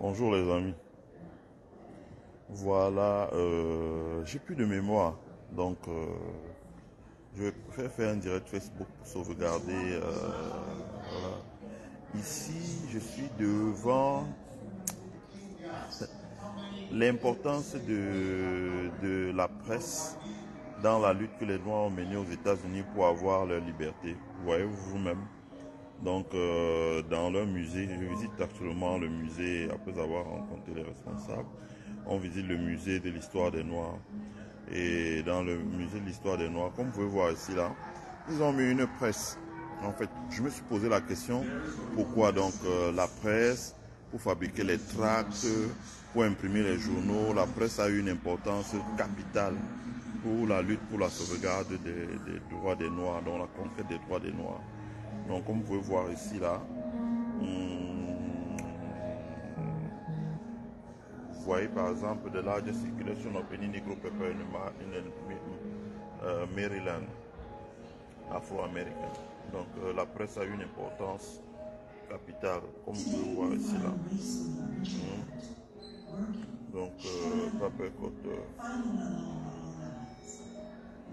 Bonjour les amis. Voilà, j'ai plus de mémoire, donc je vais faire un direct Facebook pour sauvegarder. Voilà. Ici, je suis devant l'importance de la presse dans la lutte que les Noirs ont menée aux États-Unis pour avoir leur liberté. Vous voyez vous-même. Donc, dans leur musée, je visite actuellement le musée après avoir rencontré les responsables. On visite le musée de l'histoire des Noirs. Et dans le musée de l'histoire des Noirs, comme vous pouvez voir ici, là, ils ont mis une presse. En fait, je me suis posé la question, pourquoi donc la presse, pour fabriquer les tracts, pour imprimer les journaux, la presse a eu une importance capitale pour la lutte pour la sauvegarde des droits des Noirs, donc la conquête des droits des Noirs. Donc, comme vous pouvez voir ici, là, vous voyez par exemple the largest circulation of any Negro paper in Maryland, afro-américain. Donc, la presse a une importance capitale, comme vous pouvez voir ici, là. Donc, paper cutter.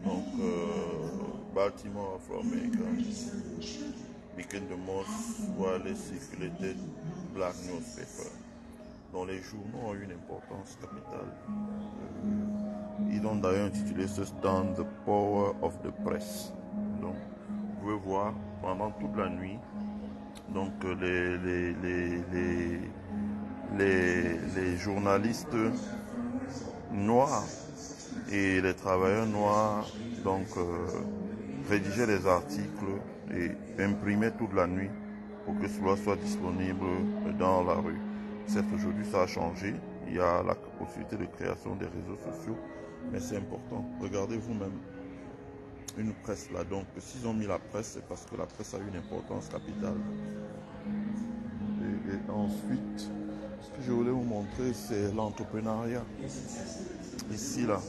Donc, Baltimore Afro-American became the most widely circulated black newspaper. Dont les journaux ont une importance capitale. Ils ont d'ailleurs intitulé ce stand The Power of the Press. Donc, vous pouvez voir pendant toute la nuit, donc les journalistes noirs et les travailleurs noirs donc rédigeaient des articles et imprimaient toute la nuit pour que cela soit disponible dans la rue. Certes, aujourd'hui, ça a changé. Il y a la possibilité de création des réseaux sociaux, mais c'est important. Regardez vous-même une presse là. Donc, s'ils ont mis la presse, c'est parce que la presse a une importance capitale. Et ensuite, ce que je voulais vous montrer, c'est l'entrepreneuriat. Ici, là,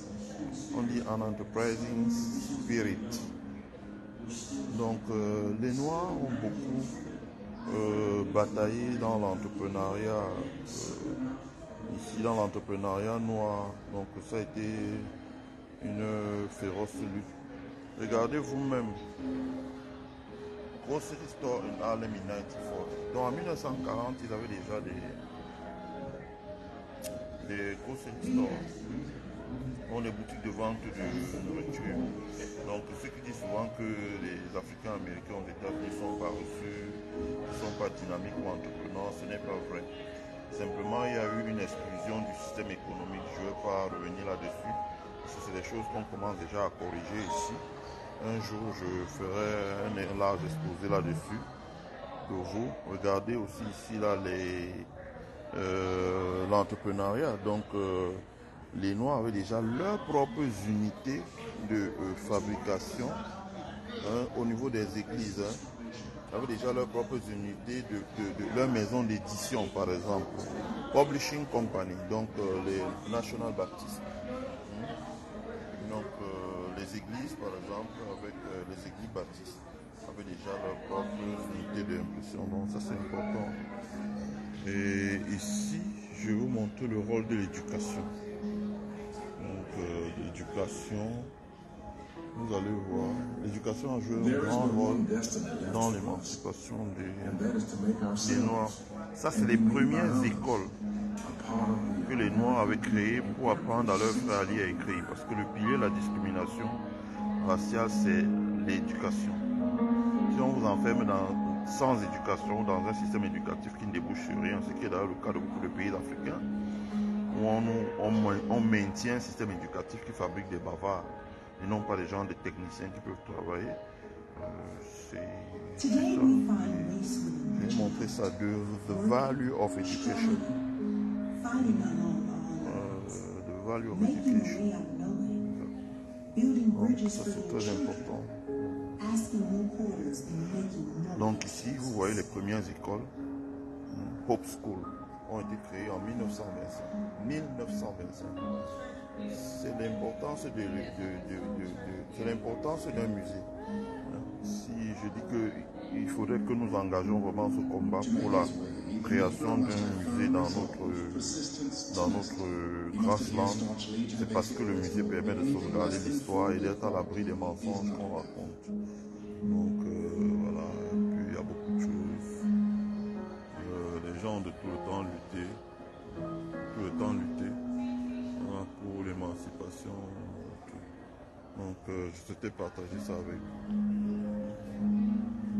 on dit un enterprising spirit. Donc, les Noirs ont beaucoup bataillé dans l'entrepreneuriat, ici dans l'entrepreneuriat noir. Donc ça a été une féroce lutte. Regardez vous-même, Grocery Store in Harlem in 1940. Donc en 1940, ils avaient déjà des grocery stores, ont des boutiques de vente de nourriture. Donc ceux qui disent souvent que les Africains américains aux États-Unis ne sont pas reçus, ne sont pas dynamiques ou entrepreneurs, ce n'est pas vrai. Simplement, il y a eu une exclusion du système économique. Je ne vais pas revenir là-dessus, parce que c'est des choses qu'on commence déjà à corriger ici. Un jour, je ferai un large exposé là-dessus pour vous. Regardez aussi ici là l'entrepreneuriat. Donc, les Noirs avaient déjà leurs propres unités de fabrication au niveau des églises. Ils avaient déjà leurs propres unités de leur maison d'édition, par exemple. Publishing Company, donc les National Baptist. Donc, les églises, par exemple, avec les églises baptistes, avaient déjà leurs propres unités d'impression. Donc, ça, c'est important. Et ici, je vais vous montrer le rôle de l'éducation. Donc, l'éducation, vous allez voir, l'éducation a joué un grand rôle dans l'émancipation des Noirs. Ça, c'est les premières écoles que les Noirs avaient créées pour apprendre à leurs frères à lire et écrire. Parce que le pilier de la discrimination raciale, c'est l'éducation. Si on vous enferme sans éducation, dans un système éducatif qui ne débouche sur rien, ce qui est d'ailleurs le cas de beaucoup de pays africains, où on maintient un système éducatif qui fabrique des bavards et non pas des gens, des techniciens qui peuvent travailler. C'est ça. Je vais montrer ça, the value of education. The value of education. Donc, ça c'est très important. Donc ici, vous voyez les premières écoles, Hope School, ont été créées en 1925. 1925. C'est l'importance d'un musée. Si je dis qu'il faudrait que nous engageons vraiment ce combat pour la création d'un musée dans notre grassland, c'est parce que le musée permet de sauvegarder l'histoire et d'être à l'abri des mensonges qu'on raconte. Donc voilà, et puis il y a beaucoup de choses. Les gens ont de tout le temps lutté pour l'émancipation. Donc je souhaitais partager ça avec vous.